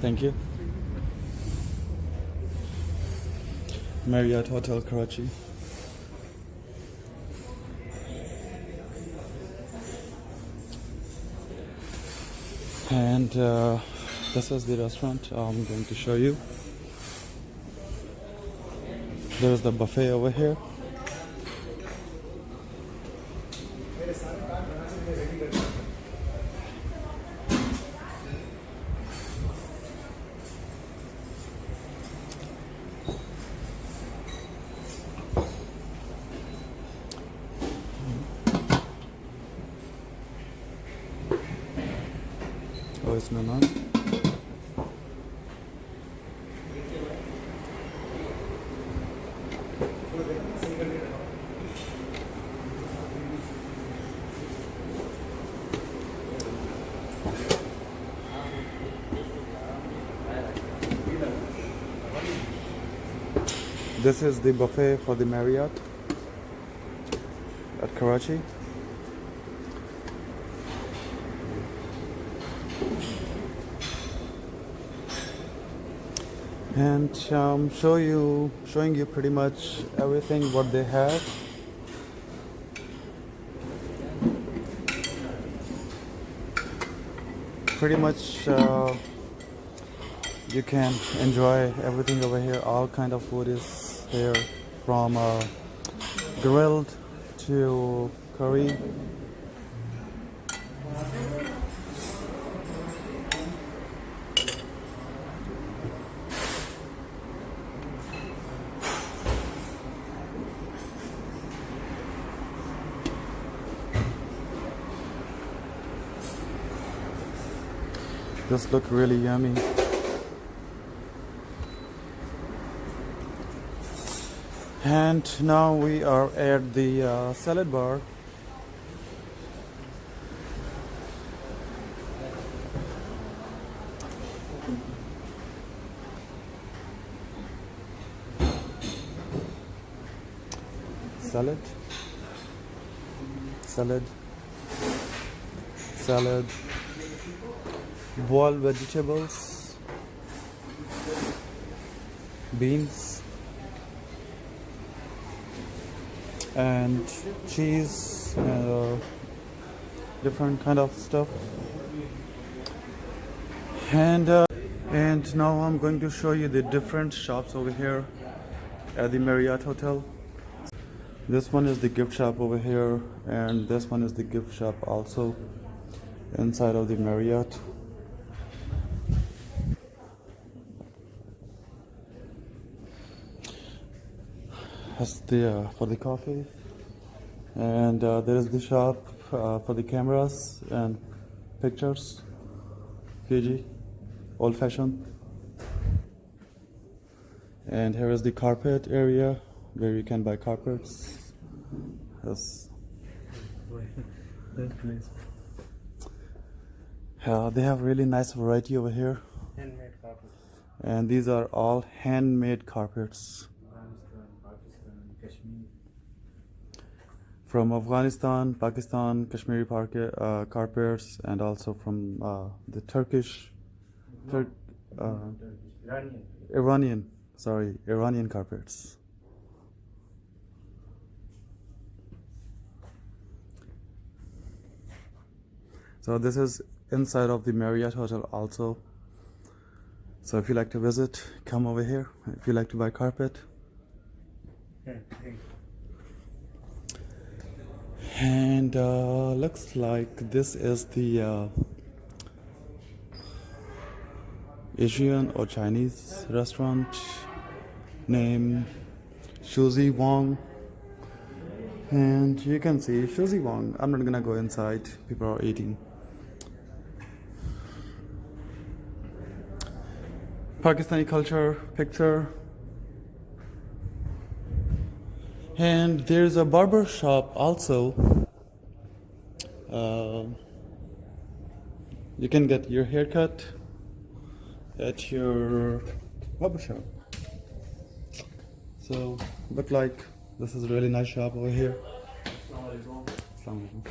Thank you. Marriott Hotel Karachi. And this is the restaurant I'm going to show you. There's the buffet over here. Oh, it's not on. This is the buffet for the Marriott at Karachi. And showing you pretty much everything what they have. Pretty much you can enjoy everything over here. All kind of food is here, from grilled to curry. This look really yummy. And now we are at the salad bar. Salad, salad, salad, boiled vegetables, beans, and cheese, different kind of stuff. And now I'm going to show you the different shops over here at the Marriott Hotel. This one is the gift shop over here, and this one is the gift shop also inside of the Marriott. That's the for the coffee, and there is the shop for the cameras and pictures. Fiji, old fashioned. And here is the carpet area where you can buy carpets. Yes. They have really nice variety over here. Handmade carpets. And these are all handmade carpets. Kashmir. From Afghanistan, Pakistan, Kashmiri carpets, and also from the Iranian carpets. So this is inside of the Marriott Hotel also. So if you like to visit, come over here. If you like to buy carpet. And looks like this is the Asian or Chinese restaurant named Shuzi Wong. And you can see Shuzi Wong. I'm not gonna go inside, people are eating. Pakistani culture picture. And there's a barber shop also. You can get your haircut at your barber shop. So look like this is a really nice shop over here. Assalamualaikum.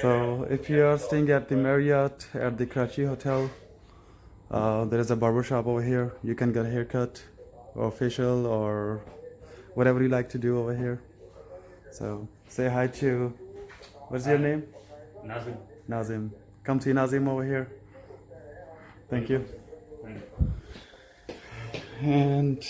So if you are staying at the Marriott at the Karachi Hotel, There is a barber shop over here. You can get a haircut or facial or whatever you like to do over here. So say hi to, what's your name? Nazim. Nazim. Come see Nazim over here. Thank you. And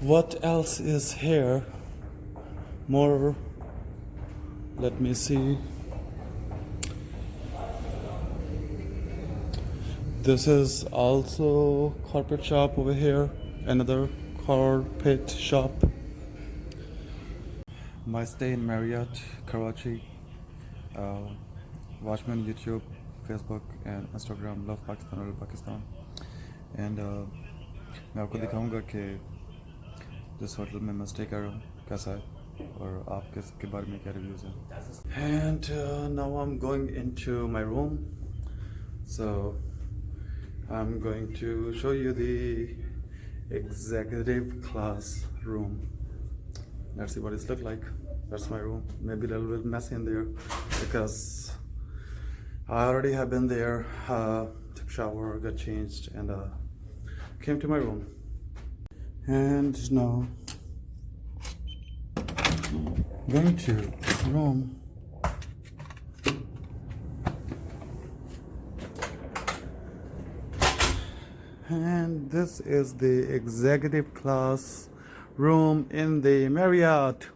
what else is here? More, let me see. This is also carpet shop over here. Another carpet shop. My stay in Marriott, Karachi. Watch me on YouTube, Facebook and Instagram. Love Pakistan, Love Pakistan. And मैं आपको दिखाऊंगा कि जिस hotel में मैं stay कर रहा हूँ कैसा है और आप किसके बारे में क्या रिव्यूज़ हैं. And now I'm going into my room. So I'm going to show you the executive class room. Let's see what it's look like. That's my room. Maybe a little bit messy in there because I already have been there, took a shower, got changed, and came to my room. And now going to room. And this is the executive class room in the Marriott.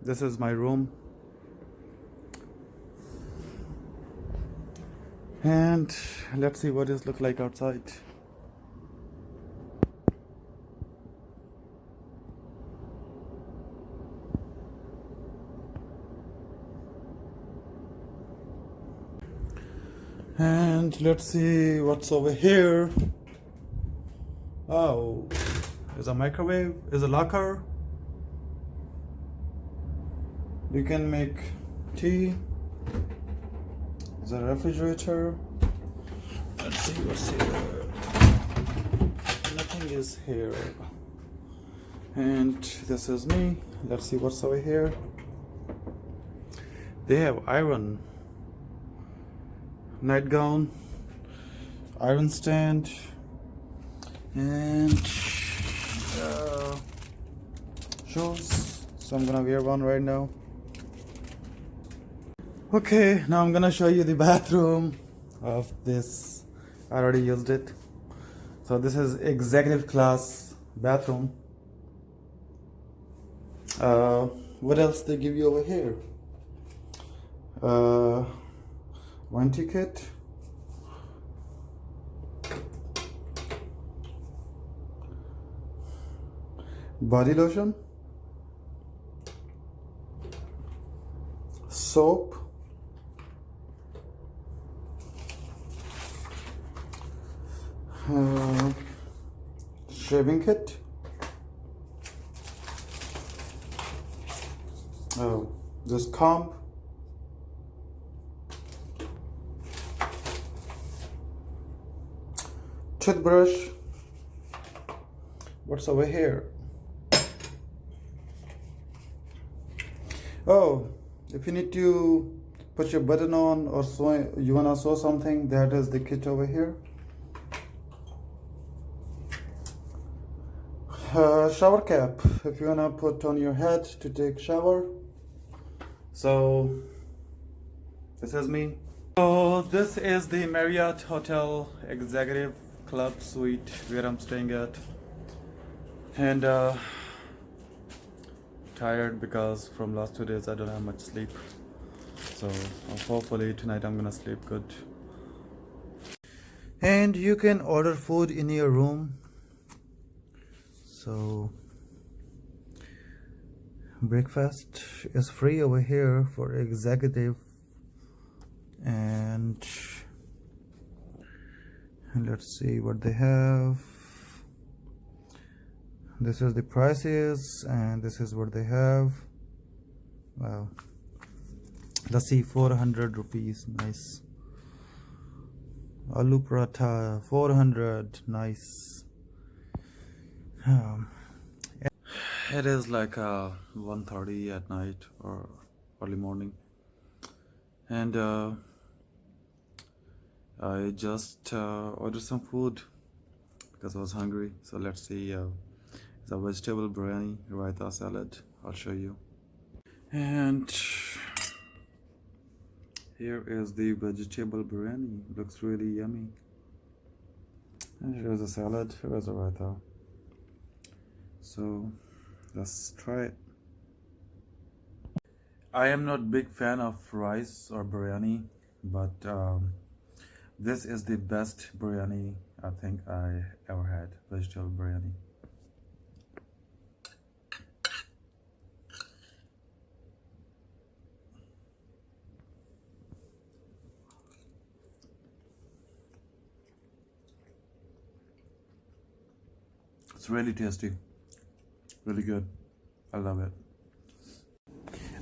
This is my room. And let's see what it look like outside. And let's see what's over here. Oh, there's a microwave, there's a locker. You can make tea. There's a refrigerator. Let's see what's here. Nothing is here. And this is me. Let's see what's over here. They have iron. Nightgown, iron stand, and shoes. So I'm gonna wear one right now. Okay, now I'm gonna show you the bathroom of this. I already used it. So this is executive class bathroom. What else they give you over here? One ticket. Body lotion. Soap. Shaving kit. Oh, this comb. Toothbrush. What's over here? Oh, if you need to put your button on or sew, you wanna sew something, that is the kit over here. Shower cap, if you wanna put on your head to take shower. So this is me. So this is the Marriott Hotel Executive Club Suite where I'm staying at, and tired because from last 2 days I don't have much sleep. So hopefully tonight I'm gonna sleep good. And you can order food in your room. So breakfast is free over here for executive. And let's see what they have. This is the prices and this is what they have. Wow, let's see, 400 rupees. Nice. Aloo paratha, 400. Nice. It is like 1:30 at night or early morning, And I just ordered some food because I was hungry. So let's see. It's a vegetable biryani, raita salad. I'll show you. And here is the vegetable biryani. Looks really yummy. And here's a salad. Here's a raita. So let's try it. I am not big fan of rice or biryani, but this is the best biryani I think I ever had. Vegetable biryani. It's really tasty, really good. I love it.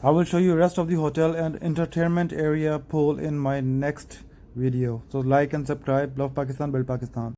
I will show you rest of the hotel and entertainment area pool in my next video. So like and subscribe. Love Pakistan, build Pakistan.